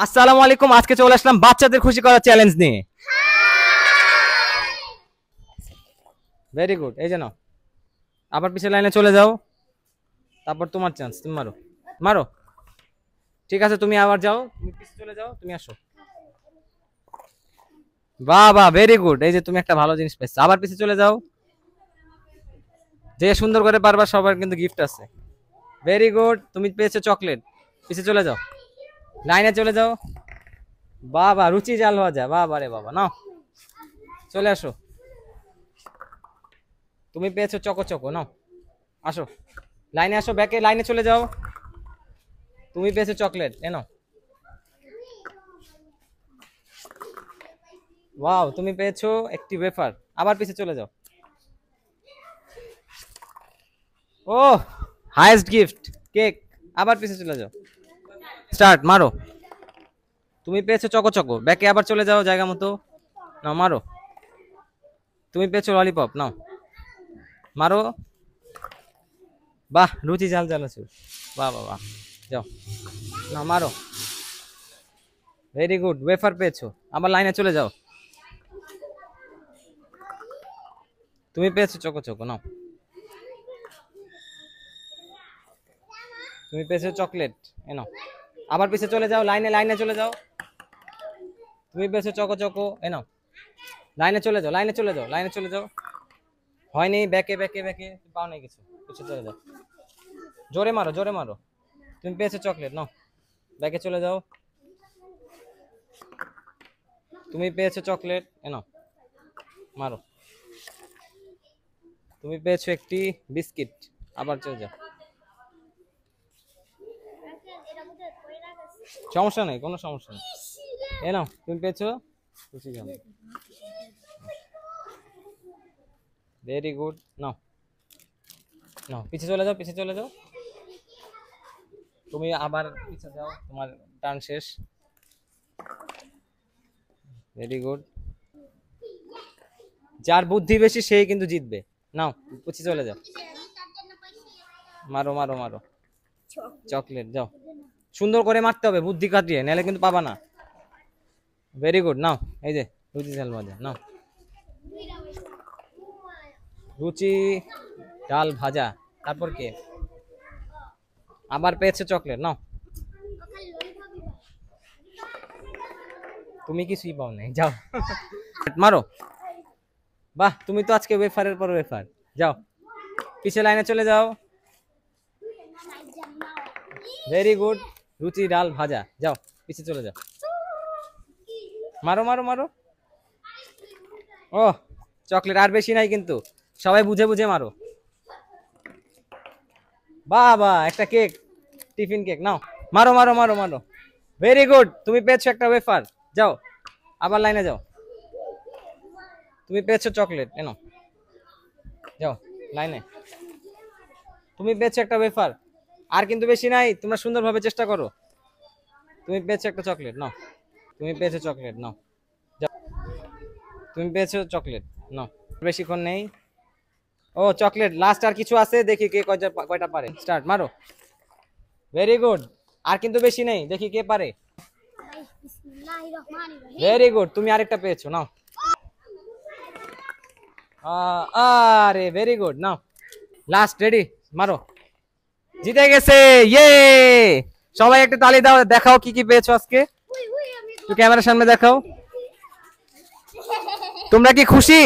আসসালামু আলাইকুম। আজকে চলে আসলাম বাচ্চাদের খুশি করার চ্যালেঞ্জ নিয়ে। Very good. এই যে নাও, আবার পিছের লাইনে চলে যাও। তারপর তোমার চান্স, তুমি মারো মারো। ঠিক আছে, তুমি আবার যাও, তুমি পিছে চলে যাও, তুমি আসো। বাহ বাহ, ভেরি গুড। এই যে তুমি একটা ভালো জিনিস পেয়েছো, আবার পিছে চলে যাও। যে সুন্দর করে পারবা সবার কিন্তু গিফট আছে। ভেরি গুড, তুমি পেয়েছো চকলেট। পিছে চলে যাও, লাইনে চলে যাও। বাবা, রুচি জাল ভাজা, বাবা রে বাবা। নাও চলে আসো, তুমি পেয়েছো চকো চকো। নাও আসো, লাইনে আসো, ব্যাকে লাইনে চলে যাও। তুমি পেয়েছো চকলেট, এ নাও। ওয়াও, তুমি পেয়েছো একটি ওয়েফার। আবার পিছে চলে যাও। ও, হাইয়েস্ট গিফট কেক। আবার পিছে চলে যাও, স্টার্ট, মারো। তুমি পেয়েছো চকো চকো, ব্যাকে আবার চলে যাও জায়গা মতো। নাও মারো। তুমি পেয়েছো ললিপপ, নাও মারো। বাহ, রুচি ঝাল ঝাল আছে। বাহ বাহ বাহ, যাও নাও মারো। ভেরি গুড, ওয়েফার পেয়েছো। আবার লাইনে চলে যাও। তুমি পেয়েছো চকো চকো, নাও। তুমি পেয়েছো চকলেট, এ নাও। আবার পিছে চলে যাও, লাইনে লাইনে চলে যাও। তুমি পেয়েছো চকো চকো, এ নাও। লাইনে চলে যাও, লাইনে চলে যাও, লাইনে চলে যাও। হয়নি, ব্যাকে ব্যাকে ব্যাকে, পাও নাই কিছু, পিছে চলে যাও। জোরে মারো, জোরে মারো। তুমি পেয়েছো চকলেট, নাও। ব্যাকে চলে যাও। তুমি পেয়েছো চকলেট, এ নাও মারো। তুমি পেয়েছো একটি বিস্কিট। আবার চলে যাও। সমস্যা নেই, কোনো সমস্যা নেই। এ নাও, তুমি পেয়েছো খুশি যাও। ভেরি গুড, নাও নাও, পিছে চলে যাও, পিছে চলে যাও। তুমি আবার পিছে যাও, তোমার টার্ন শেষ। Very good. যার বুদ্ধি বেশি সেই কিন্তু জিতবে। নাও, পিছে চলে যাও। মারো মারো মারো। চকলেট, যাও। সুন্দর করে মারতে হবে, বুদ্ধি কাটিয়ে, নাহলে কিন্তু পাবা না। ভেরি গুড, নাও। এই যে রুচি ঝাল ভাজা, নাও। রুচি ডাল ভাজা, তারপর কে? আবার পেয়েছে চকলেট, নাও। তুমি কিছুই পাও নাই, যাও। মারো। বাহ, তুমি তো আজকে ওয়েফারের পর ওয়েফার। যাও, পিছে লাইনে চলে যাও। ভেরি গুড, রুচি ডাল ভাজা, যাও পিছে চলে যাও। মারো মারো মারো। ও, চকলেট আর বেশি নাই কিন্তু, সবাই বুঝে বুঝে মারো। বাবা, একটা কেক, টিফিন কেক, নাও। মারো মারো মারো মারো। ভেরি গুড, তুমি পেয়েছো একটা ওয়েফার। যাও, আবার লাইনে যাও। তুমি পেয়েছো চকলেট, এনো। যাও লাইনে। তুমি পেয়েছো একটা ওয়েফার, আর কিন্তু বেশি নাই, তোমরা সুন্দরভাবে চেষ্টা করো। তুমি পেয়েছো একটা চকলেট, নাও। তুমি পেয়েছো চকলেট, নাও। যাও, তুমি পেয়েছো চকলেট, নাও। বেশিক্ষণ নেই। ও, চকলেট লাস্ট, আর কিছু আছে, দেখি কে কয়টা পারে। স্টার্ট, মারো। ভেরি গুড, আর কিন্তু বেশি নেই, দেখি কে পারে। ভেরি গুড, তুমি আরেকটা পেয়েছো, নাও। আরে ভেরি গুড, নাও। লাস্ট, রেডি, মারো। জিতে গেছে, ইয়ে। সবাই একটা তালি দাও, দেখাও কি কি পেয়েছো আজকে। একটু ক্যামেরার সামনে দেখাও। তোমরা কি খুশি?